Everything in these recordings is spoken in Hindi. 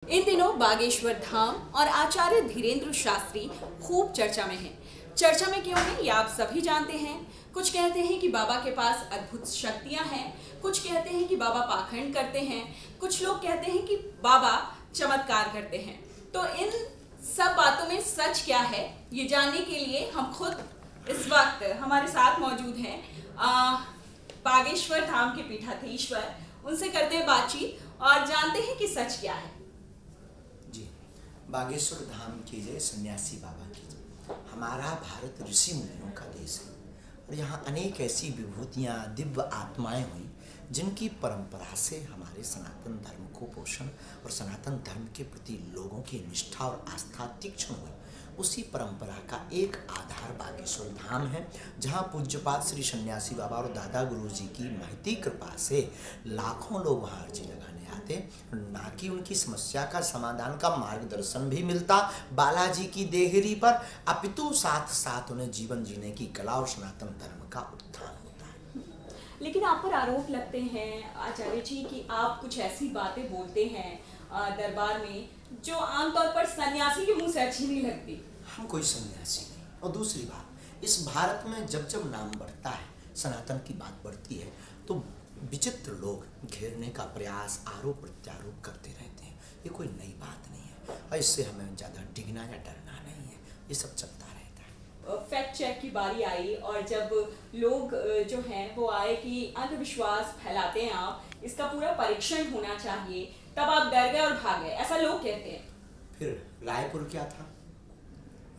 इन दिनों बागेश्वर धाम और आचार्य धीरेन्द्र शास्त्री खूब चर्चा में हैं। चर्चा में क्यों है ये आप सभी जानते हैं। कुछ कहते हैं कि बाबा के पास अद्भुत शक्तियां हैं, कुछ कहते हैं कि बाबा पाखंड करते हैं, कुछ लोग कहते हैं कि बाबा चमत्कार करते हैं। तो इन सब बातों में सच क्या है ये जानने के लिए हम खुद इस वक्त हमारे साथ मौजूद हैं बागेश्वर धाम के पीठाधीश्वर, उनसे करते हैं बातचीत और जानते हैं कि सच क्या है। जी, बागेश्वर धाम की जय, सन्यासी बाबा की जय। हमारा भारत ऋषि मुनियों का देश है और यहाँ अनेक ऐसी विभूतियाँ, दिव्य आत्माएं हुई जिनकी परंपरा से हमारे सनातन धर्म को पोषण और सनातन धर्म के प्रति लोगों की निष्ठा और आस्था तीक्ष्ण हुई। उसी परंपरा का एक आधार बागेश्वर धाम है, जहाँ पूज्यपाद श्री सन्यासी बाबा और दादा गुरु जी की महती कृपा से लाखों लोग वहाँ अर्जी लगाने आते, ना कि उनकी समस्या का समाधान का मार्गदर्शन भी मिलता बालाजी की देहरी पर, अपितु साथ साथ उन्हें जीवन जीने की कला और सनातन धर्म का उत्थान होता है। लेकिन आप पर आरोप लगते हैं आचार्य जी कि आप कुछ ऐसी बातें बोलते हैं दरबार में जो आमतौर पर सन्यासी के मुंह से अच्छी नहीं लगती। हम कोई सन्यासी नहीं। और दूसरी बात, इस भारत में जब जब नाम बढ़ता है, सनातन की बात बढ़ती है, तो विचित्र लोग घेरने का प्रयास, आरोप प्रत्यारोप करते रहते हैं। ये कोई नई बात नहीं है और इससे हमें ज़्यादा डिगना या डरना नहीं है। ये सब चलता रहता है। फैक्ट चेक की बारी आई और जब लोग जो हैं वो आए कि अंधविश्वास फैलाते हैं आप, इसका पूरा परीक्षण होना चाहिए, तब आप डर गए और भाग गए, ऐसा लोग कहते हैं। फिर रायपुर क्या था?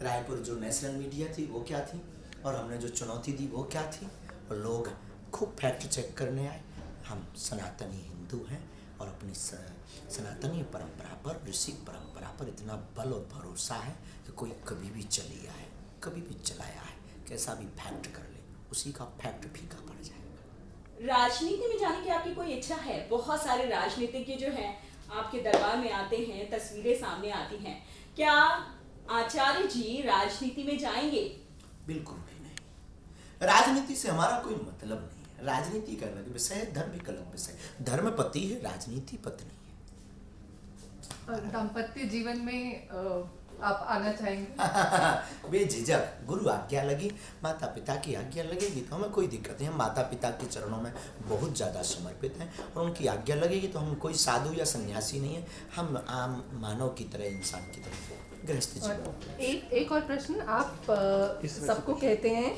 रायपुर जो नेशनल मीडिया थी वो क्या थी? और हमने जो चुनौती दी वो क्या थी? और लोग खूब फैक्ट चेक करने आए। हम सनातनी हिंदू हैं और अपनी सनातनी परंपरा पर, ऋषि परंपरा पर इतना बल और भरोसा है कि कोई कभी भी चली आए, कभी भी चलाया है, कैसा भी फैक्ट कर ले, उसी का फैक्ट फीका पड़ जाएगा। राजनीति में जाने की आपकी कोई इच्छा है? बहुत सारे राजनीतिज्ञ जो हैं आपके दरबार में आते हैं, तस्वीरें सामने आती हैं, क्या आचार्य जी राजनीति में जाएंगे? बिल्कुल भी नहीं। राजनीति से हमारा कोई मतलब नहीं है। राजनीति का अलग विषय है, धर्म का अलग विषय। धर्म पति है, राजनीति पत्नी है। दाम्पत्य जीवन में आप आना चाहेंगे? बेझिझक, गुरु आज्ञा लगी, माता पिता की आज्ञा लगेगी तो हमें कोई दिक्कत नहीं। हम माता पिता के चरणों में बहुत ज़्यादा समर्पित हैं और उनकी आज्ञा लगेगी तो हम कोई साधु या सन्यासी नहीं है। हम आम मानव की तरह, इंसान की तरह गृहस्थ जीवन। एक और प्रश्न, आप सबको कहते हैं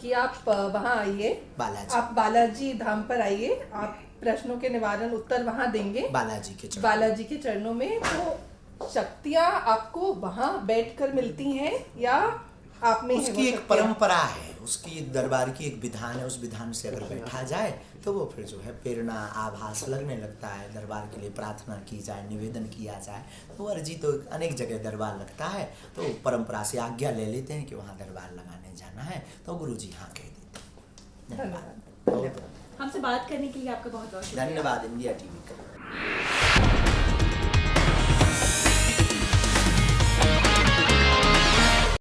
कि आप वहाँ आइए, आप बालाजी धाम पर आइए, आप प्रश्नों के निवारण उत्तर वहाँ देंगे बालाजी के चरणों में। तो शक्तियाँ आपको वहाँ बैठकर मिलती हैं या आप में? उसकी एक परंपरा है, उसकी दरबार की एक विधान है। उस विधान से अगर बैठा जाए तो वो फिर जो है प्रेरणा, आभास लगने लगता है। दरबार के लिए प्रार्थना की जाए, निवेदन किया जाए, तो अर्जी तो अनेक जगह दरबार लगता है, तो परंपरा से आज्ञा ले लेते हैं कि वहाँ दरबार लगाने जाना है तो गुरु जी हाँ कह देते हैं। हमसे बात करने के लिए आपका बहुत बहुत धन्यवाद। इंडिया टीवी का